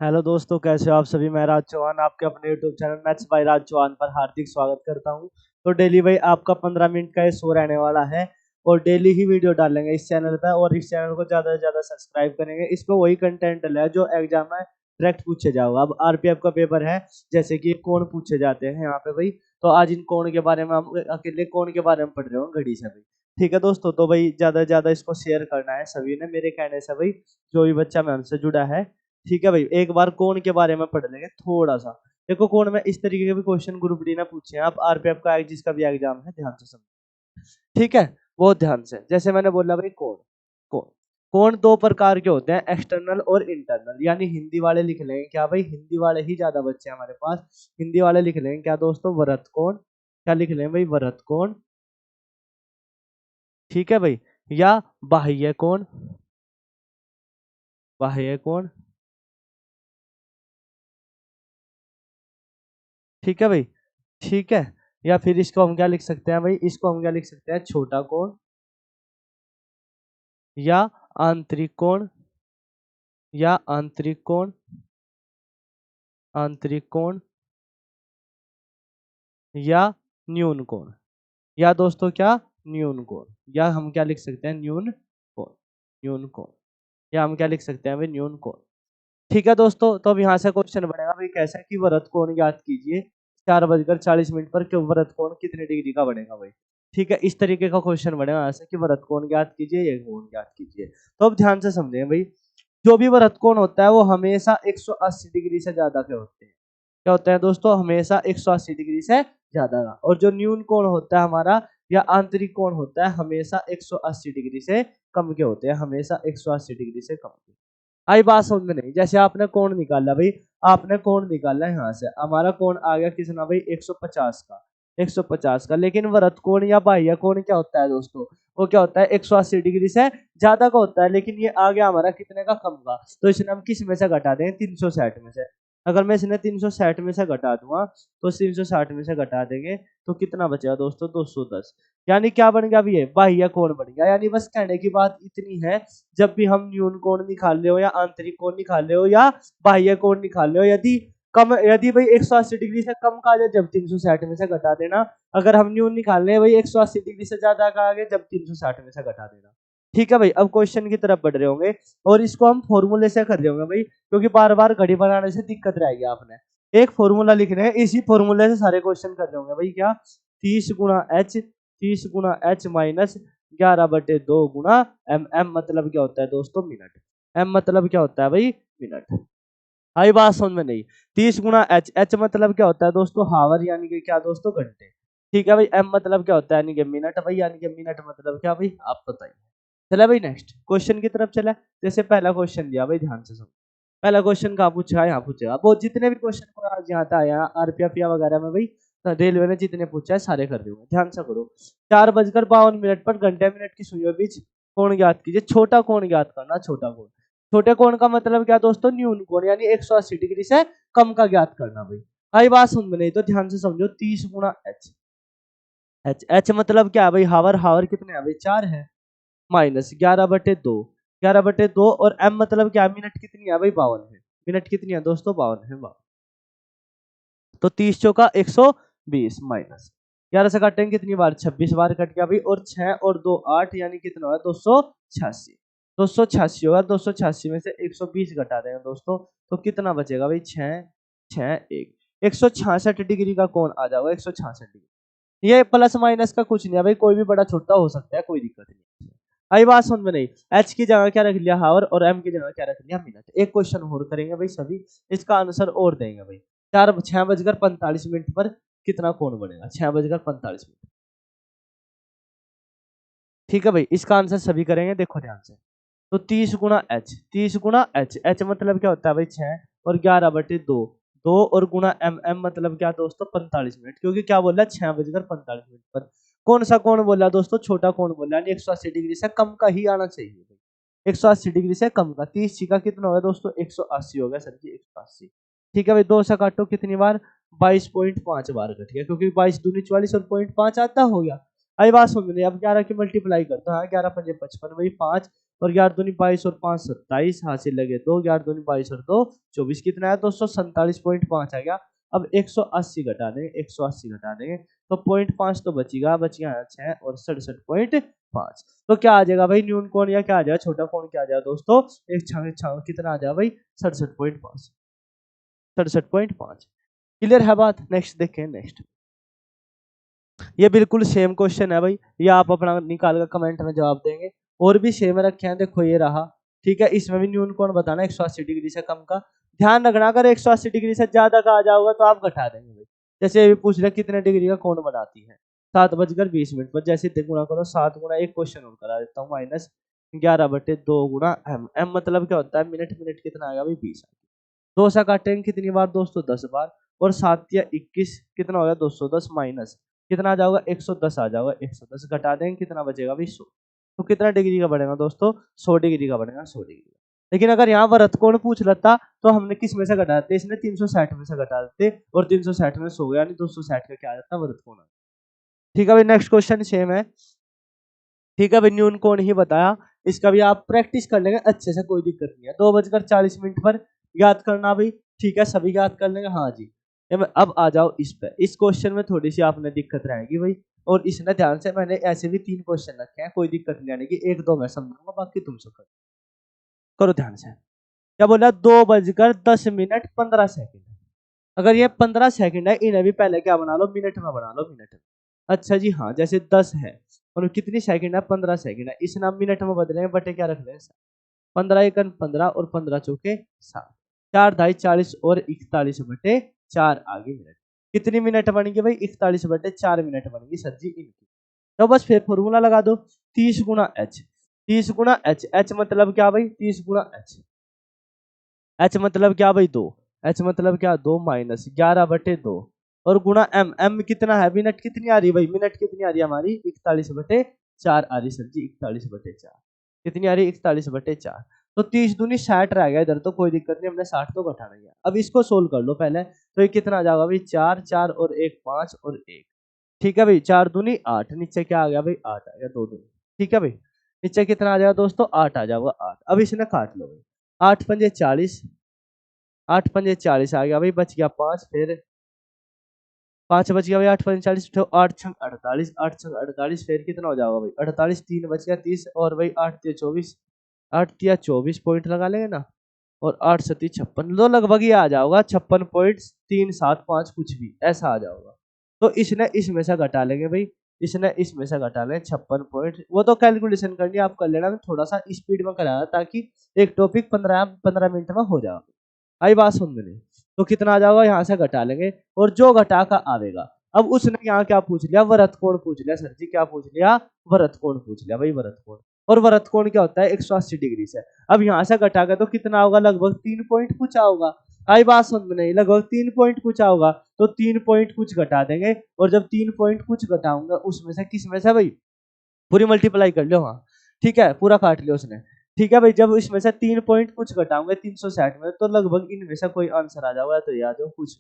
Hello दोस्तों, कैसे हो आप सभी। मैं राज चौहान आपके अपने यूट्यूब चैनल मैथ्स बाय राज चौहान पर हार्दिक स्वागत करता हूं। तो डेली भाई आपका 15 मिनट का ये शो रहने वाला है और डेली ही वीडियो डालेंगे इस चैनल पे। और इस चैनल को ज़्यादा से ज़्यादा सब्सक्राइब करेंगे। इस पे वही कंटेंट है जो एग्जाम में डायरेक्ट पूछे जाओगा। अब आरपीएफ का पेपर है, जैसे कि कोण पूछे जाते हैं यहाँ पे भाई। तो आज इन कोण के बारे में हम अकेले कोण के बारे में पढ़ रहे हो घड़ी से भाई। ठीक है दोस्तों, तो भाई ज़्यादा से ज़्यादा इसको शेयर करना है सभी ने मेरे कहने से भाई। जो भी बच्चा मैं हमसे जुड़ा है, ठीक है भाई। एक बार कोण के बारे में पढ़ लेंगे थोड़ा सा। देखो कोण में इस तरीके के भी क्वेश्चन ग्रुप डी ने पूछे हैं। आप आरपीएफ का जिसका भी एग्जाम है ध्यान से समझो, ठीक है, बहुत ध्यान से। जैसे मैंने बोला भाई कोण कोण कोण दो प्रकार के होते हैं, एक्सटर्नल और इंटरनल। यानी हिंदी वाले लिख लेंगे क्या भाई, हिंदी वाले ही ज्यादा बच्चे हैं हमारे पास। हिंदी वाले लिख लेंगे क्या दोस्तों, वृत्त कोण। क्या लिख लेंगे भाई, वृत्त कोण। ठीक है भाई, या बाह्य कोण। बाह्य कोण, ठीक है भाई, ठीक है। या फिर इसको हम क्या लिख सकते हैं भाई, इसको हम क्या लिख सकते हैं, छोटा कोण या आंतरिक कोण। या आंतरिक कोण, आंतरिक कोण या न्यून कोण। या दोस्तों क्या, न्यून कोण। या हम क्या लिख सकते हैं, न्यून कोण। न्यून कोण, या हम क्या लिख सकते हैं भाई, न्यून कोण। ठीक है दोस्तों, तो अब यहाँ से क्वेश्चन बनेगा भाई कैसा कि वृत्त कोण ज्ञात कीजिए 4:40 पर कि वृत्त कोण कितने डिग्री का बनेगा भाई। ठीक है, इस तरीके का क्वेश्चन बनेगा यहाँ से कि वृत्त कोण ज्ञात कीजिए, ये कोण ज्ञात कीजिए। तो अब ध्यान से समझें भाई, जो भी वृत्त कोण होता है वो हमेशा 180 डिग्री से ज्यादा के होते हैं। क्या होता है दोस्तों, हमेशा 180 डिग्री से ज्यादा का। और जो न्यून कोण होता है हमारा या आंतरिक कोण होता है, हमेशा 180 डिग्री से कम के होते हैं। हमेशा 180 डिग्री से कम के। आई बात समझ में नहीं। जैसे आपने कोण निकाला भाई, आपने कोण निकाला है यहाँ से, हमारा कोण आ गया कितना भाई, 150 का। 150 का, लेकिन वृत्त कोण या बाह्य कोण क्या होता है दोस्तों, वो क्या होता है, 180 डिग्री से ज्यादा का होता है। लेकिन ये आ गया हमारा कितने का, कम का। तो इसे हम किस में से घटा दें, 360 में से। अगर मैं इसने 360 में से घटा दूंगा, तो 360 में से घटा देंगे तो कितना बचेगा दोस्तों, 210। यानी क्या बन गया अभी, ये बाह्य कोण बन गया। यानी बस कहने की बात इतनी है, जब भी हम न्यून कोण निकाल रहे हो या आंतरिक कोण निकाल रहे हो या बाह्य कोण निकाल रहे हो, यदि भाई 180 डिग्री से कम का आ जाए जब 360 में से घटा देना। अगर हम न्यून निकाल रहे हैं भाई 180 डिग्री से ज्यादा का आ गया जब 360 में से घटा देना। ठीक है भाई, अब क्वेश्चन की तरफ बढ़ रहे होंगे और इसको हम फॉर्मूले से कर रहे होंगे भाई, क्योंकि बार बार घड़ी बनाने से दिक्कत रहेगी। आपने एक फॉर्मूला लिख रहे हैं, इसी फॉर्मूले से सारे क्वेश्चन कर रहे होंगे भाई। क्या, 30 गुना एच माइनस 11/2 गुना एम। एम मतलब क्या होता है दोस्तों, मिनट। एम मतलब क्या होता है भाई, मिनट। आई बात समझ में नहीं। 30 गुना एच, एच मतलब क्या होता है दोस्तों, हावर यानी कि क्या दोस्तों, घंटे। ठीक है भाई, एम मतलब क्या होता है, यानी कि मिनट भाई। यानी कि मिनट मतलब क्या भाई, आप बताइए। चला भाई, नेक्स्ट क्वेश्चन की तरफ चला। जैसे पहला क्वेश्चन दिया भाई, ध्यान से सुनो। पहला क्वेश्चन कहाँ पूछा है, यहाँ पूछेगा। वो जितने भी क्वेश्चन आज यहाँ था, यहाँ आरपीएफ या वगैरह में भाई रेलवे ने जितने पूछा है सारे कर दूंगा, ध्यान से करो। 4:52 पर घंटे मिनट की सुइयों बीच कोण ज्ञात कीजिए। छोटा कोण ज्ञात करना, छोटा कोण। छोटे कोण का मतलब क्या दोस्तों, न्यून कोण, यानी 180 डिग्री से कम का ज्ञात करना भाई। आई बात सुन में नहीं तो ध्यान से समझो। 30 गुना एच, एच एच मतलब क्या है भाई, हावर। हावर कितने है भाई, 4 है। माइनस 11/2, 11/2। और एम मतलब क्या है, मिनट कितनी है भाई, 52 है। मिनट कितनी है दोस्तों, 52 है। तो 30 चौका 120 माइनस 11 से काटेंगे कितनी बार, 26 बार कट गया भाई। और 6 और 2 8, यानी कितना हुआ, 286। 286 होगा, 286 में से 120 घटा देंगे दोस्तों, तो कितना बचेगा भाई, 6 6 1 166 डिग्री का कोण आ जाएगा। 166 डिग्री। ये प्लस माइनस का कुछ नहीं है भाई, कोई भी बड़ा छोटा हो सकता है, कोई दिक्कत नहीं। आई बात समझ में नहीं। एच की जगह क्या रख लिया, हावर, और एम की जगह क्या रख लिया, मिनट। एक क्वेश्चन और करेंगे भाई सभी, इसका आंसर और देंगे भाई। 6:45 पर कितना कोण बनेगा, 6:45। ठीक है भाई, इसका आंसर सभी करेंगे, देखो ध्यान से। तो 30 गुना एच, 30 गुना एच, एच मतलब क्या होता है भाई, 6 और 11/2, 2 और गुना एम। एम मतलब क्या दोस्तों, 45 मिनट। क्योंकि क्या बोला, 6:45 पर कौन सा कोण बोला दोस्तों, छोटा कोण बोला, यानी 180 डिग्री से कम का ही आना चाहिए भाई। 180 डिग्री से कम का। 30 का कितना होगा दोस्तों, 180 हो गया सर जी, 180। ठीक है भाई, 2 से काटो कितनी बार, 22.5 बार कट गया, क्योंकि 22 दूनी 44 और 0.5 आता हो गया। आई बात समझ में। अब 11 की मल्टीप्लाई करता है, 11 5 55 वही 5 और 11 दूनी 22 और 5 27 हासिल लगे 2, 11 दूनी 22 और 2 24 कितना है दोस्तों 47.5 आ गया। अब 180 घटा देंगे 180 घटा देंगे तो 0.5 तो बचेगा 6 और 67.5। तो क्या आ जाएगा भाई न्यून कोण या क्या आ जाएगा छोटा कोण क्या आ जाएगा दोस्तों एक कितना आ जाएगा भाई 67.5 67.5। क्लियर है बात। नेक्स्ट देखें नेक्स्ट ये बिल्कुल सेम क्वेश्चन है भाई ये आप अपना निकाल कर कमेंट में जवाब देंगे और भी सेम रखे हैं देखो ये रहा ठीक है इसमें भी न्यून कोण बताना 180 डिग्री से कम का ध्यान रखना अगर 180 डिग्री से ज्यादा का आ जाओगा तो आप घटा देंगे भाई जैसे ये पूछ रहे कितने डिग्री का कोण बनाती है 7:20 पर जैसे गुणा करो 7 गुणा एक क्वेश्चन और करा देता हूँ -11/2 गुणा एम एम मतलब क्या होता है मिनट मिनट कितना आएगा भाई 20 2 से काटेंगे कितनी बार दोस्तों 10 बार और 7 या 21 कितना होगा 210 माइनस कितना आ जाएगा 110 आ जाएगा 110 घटा देंगे कितना बचेगा भाई 100 तो कितना डिग्री का बनेगा दोस्तों 100 डिग्री का बनेगा 100 डिग्री का। लेकिन अगर यहाँ वृत्तकोण पूछ लेता तो हमने किस में से घटा देते इसने 360 में से घटा देते और 360 में 100 यानी 260 का क्या आ जाता वृत्तकोण। ठीक है भाई नेक्स्ट क्वेश्चन सेम है ठीक है भाई न्यून कोण ही बताया इसका भी आप प्रैक्टिस कर लेंगे अच्छे से कोई दिक्कत नहीं है 2:40 पर याद करना भाई ठीक है सभी याद कर लेंगे हाँ जी। अब आ जाओ इस पे इस क्वेश्चन में थोड़ी सी आपने दिक्कत रहेगी भाई और इसने ध्यान से मैंने ऐसे भी 3 क्वेश्चन रखे हैं कोई दिक्कत नहीं आने की 1-2 मैं समझाऊंगा बाकी तुम सब करो ध्यान से। क्या बोला 2:10 मिनट 15 सेकंड अगर ये 15 सेकंड है इन्हें भी पहले क्या बना लो मिनट में बना लो मिनट में। अच्छा जी हाँ जैसे 10 है और कितनी सेकंड है 15 सेकंड है इस नाम मिनट में बदलेंगे बटे क्या रख लेंगे 15 एकन 15 और 15 चौके 7 4 ढाई 40 और 41/4 आगे मिनट कितनी मिनट बनेगी भाई 41/4 मिनट बनेगी सर जी इनकी। तो बस फिर फॉर्मूला लगा दो 30 गुणा एच 30 गुणा एच एच मतलब क्या भाई 30 गुणा एच एच मतलब क्या भाई 2 एच मतलब क्या 2 माइनस 11/2 और गुणा एम एम कितना है मिनट कितनी आ रही है भाई मिनट कितनी आ रही है हमारी 41/4 आ रही सर जी 41/4 कितनी आ रही 41/4 तो 30 दूनी 60 रह गया इधर तो कोई दिक्कत नहीं हमने 60 तो घटाना ही है। अब इसको सोल्व कर लो पहले तो ये कितना आ जाएगा भाई 4 4 और 1 5 और 1 ठीक है भाई 4 दूनी 8 नीचे क्या आ गया भाई 8 आ गया 2 दूनी ठीक है भाई नीचे कितना आ जाएगा दोस्तों 8 आ जाएगा 8 अब इसने काट लो भाई 8 पंजे 40 8 पंजे 40 आ गया भाई बच गया 5 फिर 5 बच गया भाई 8 पंजे 40 तो 8 छंग 48 8 छंग 48 फिर कितना हो जाएगा भाई 48 3 बच गया 30 और भाई 8 तिया 24 8 तिया 24 पॉइंट लगा लेंगे ना और 8 सती 56 तो लगभग ही आ जाओगा 56.375 कुछ भी ऐसा आ जाओगा। तो इसने इसमें से घटा लेंगे भाई इसने इसमें से घटा लें 56 पॉइंट वो तो कैलकुलेशन करनी आप कर लेना थोड़ा सा स्पीड में कराया ताकि एक टॉपिक 15 मिनट में हो जाए। आई बात सुन में तो कितना आ जाएगा यहाँ से घटा लेंगे और जो घटा का आवेगा अब उसने यहाँ क्या पूछ लिया वृत्तकोण पूछ लिया सर जी क्या पूछ लिया वृत्तकोण पूछ लिया भाई वृत्तकोण और वृत्तकोण क्या होता है 180 डिग्री से। अब यहाँ से घटा के तो कितना होगा लगभग 3 पॉइंट कुछ होगा। आई बात समझ में नहीं लगभग 3 पॉइंट कुछ होगा तो 3 पॉइंट कुछ घटा देंगे और जब 3 पॉइंट कुछ घटाऊंगा उसमें से किस में से भाई पूरी मल्टीप्लाई कर लो हाँ ठीक है पूरा काट लिया उसने ठीक है भाई जब इसमें से 3 पॉइंट कुछ घटाऊंगे 360 में तो लगभग इनमें से कोई आंसर आ जाएगा तो याद हो कुछ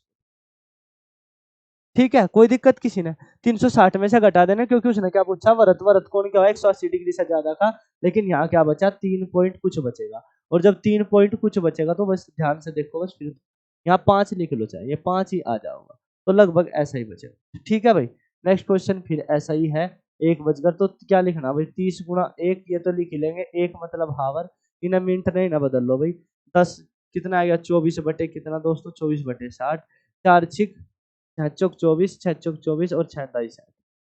ठीक है कोई दिक्कत किसी ने 360 में से घटा देना क्योंकि उसने क्या पूछा वृत्तकोण क्या है 180 डिग्री से ज्यादा का लेकिन यहाँ क्या बचा 3 पॉइंट कुछ बचेगा और जब 3 पॉइंट कुछ बचेगा तो बस ध्यान से देखो बस फिर यहाँ 5 लिख लो चाहे ये 5 ही आ जाओगा तो लगभग ऐसा ही बचेगा ठीक है भाई। नेक्स्ट क्वेश्चन फिर ऐसा ही है 1 बजकर तो क्या लिखना भाई 30 गुणा 1 ये तो लिख लेंगे 1 मतलब हावर इन मिनट नहीं ना बदल लो भाई 10 कितना आ गया 24 बटे कितना दोस्तों 24/60 4 छिक 6 चौक 24 6 चौक 24 और 6 दाई 60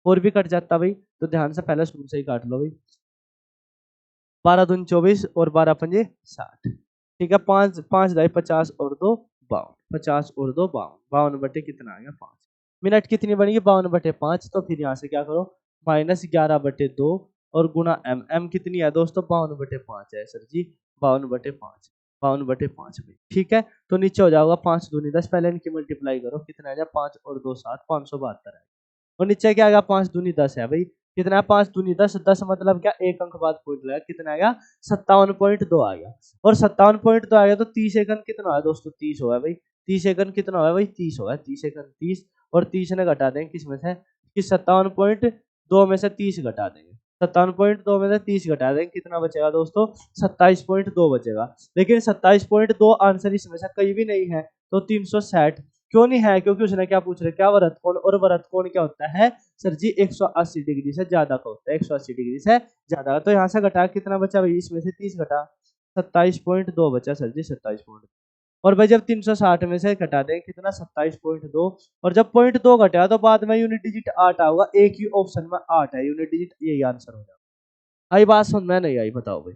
और भी कट जाता भाई तो ध्यान से पहले शुरू से ही काट लो भाई 12 दूनी 24 और 12 पंजे 60 ठीक है 5 5 दाई 50 और 2 52 50 और 2 52 52 बटे कितना आ गया 5 मिनट कितनी बनेगी 52/5 तो फिर यहाँ से क्या करो -11/2 और गुणा एम एम कितनी है दोस्तों 52/5 है सर जी 52/5 52/5 में ठीक है तो नीचे हो जाएगा 5 दूनी 10 पहले इनकी मल्टीप्लाई करो कितना आ जाए 5 और 2 7 572 है और नीचे क्या आएगा 5 दूनी 10 है भाई कितना है 5 दूनी 10 10 मतलब क्या एक अंक बाद पॉइंट लगा कितना आएगा 57.2 आ गया और 57.2 आ गया तो 30 एकन कितना है दोस्तों 30 होगा भाई 30 एकन कितना होगा भाई 30 होगा 30 एकन 30 और 30 ने घटा देंगे किस में से कि 57.2 में से 30 घटा देंगे 57.2 में से 30 घटा देंगे, कितना बचेगा दोस्तों? 27.2 बचेगा। लेकिन 27.2 आंसर इसमें से कहीं भी नहीं है, तो 360 क्यों नहीं है? क्योंकि उसने क्या पूछ रहा है, क्या वृत्त कोण, और वृत्त कोण क्या होता है सर जी? 180 डिग्री से ज्यादा का होता है, 180 डिग्री से ज्यादा। तो यहाँ से घटा कितना बचा भाई? इसमें से 30 घटा 27.2 बचा सर जी, 27। और भाई जब 360 में से घटा दें कितना? 27.2। और जब 0.2 घटा तो बाद में यूनिट डिजिट 8 आएगा, एक ही ऑप्शन में 8 है यूनिट डिजिट, यही आंसर हो जाएगा। आई बात समझ में? नहीं आई? बताओ भाई।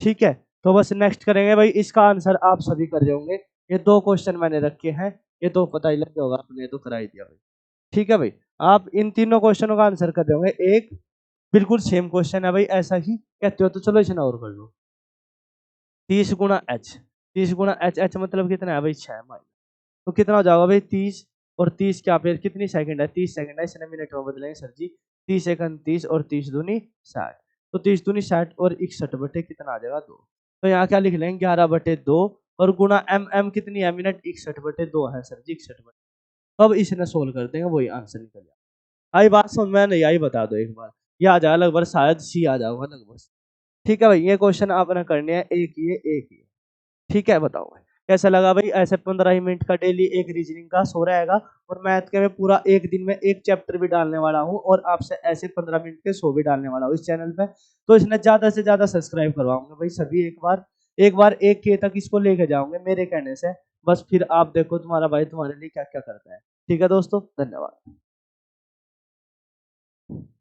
ठीक है, तो बस नेक्स्ट करेंगे भाई, इसका आंसर आप सभी कर रहे होंगे। ये 2 क्वेश्चन मैंने रखे हैं, ये तो पता ही लग गया होगा, आपने तो करा ही दिया भाई। ठीक है भाई, आप इन तीनों क्वेश्चनों का आंसर कर रहे होंगे। एक बिल्कुल सेम क्वेश्चन है भाई, ऐसा ही कहते हो तो चलो इसे और कर लो। 30 गुणा एच, 30 गुणा एच, एच मतलब कितना है भाई? 6 माइल। तो कितना हो जाएगा भाई? 30 और 30 क्या, फिर कितनी सेकंड है? 30 सेकंड है, इसने मिनट में बदलेंगे सर जी। 30 सेकंड 30 और 30 दूनी 60। तो 30 दूनी 60 और 61 बटे कितना आ जाएगा? 2। तो यहाँ क्या लिख लेंगे? 11/2 और गुणा एम, एम कितनी है? मिनट, 61/2 है सर जी, 61। तो अब इसने सोल्व कर देंगे, वही आंसर निकल जाएगा। आई बात समझ में? नहीं आई? बता दो एक बार। ये आ जाएगा लगभग, शायद सी आ जाएगा लगभग। ठीक है भाई, ये क्वेश्चन आपने करने हैं, एक ये एक ये। ठीक है, बताओ भाई कैसा लगा भाई? ऐसे 15 ही मिनट का डेली एक रीजनिंग का सो रहेगा, और मैथ के मैं पूरा एक दिन में एक चैप्टर भी डालने वाला हूँ, और आपसे ऐसे 15 मिनट के शो भी डालने वाला हूँ इस चैनल पे। तो इसने ज्यादा से ज्यादा सब्सक्राइब करवाऊंगा भाई सभी, एक बार 1K तक इसको लेके जाऊंगे मेरे कहने से। बस फिर आप देखो तुम्हारा भाई तुम्हारे लिए क्या क्या करता है। ठीक है दोस्तों, धन्यवाद।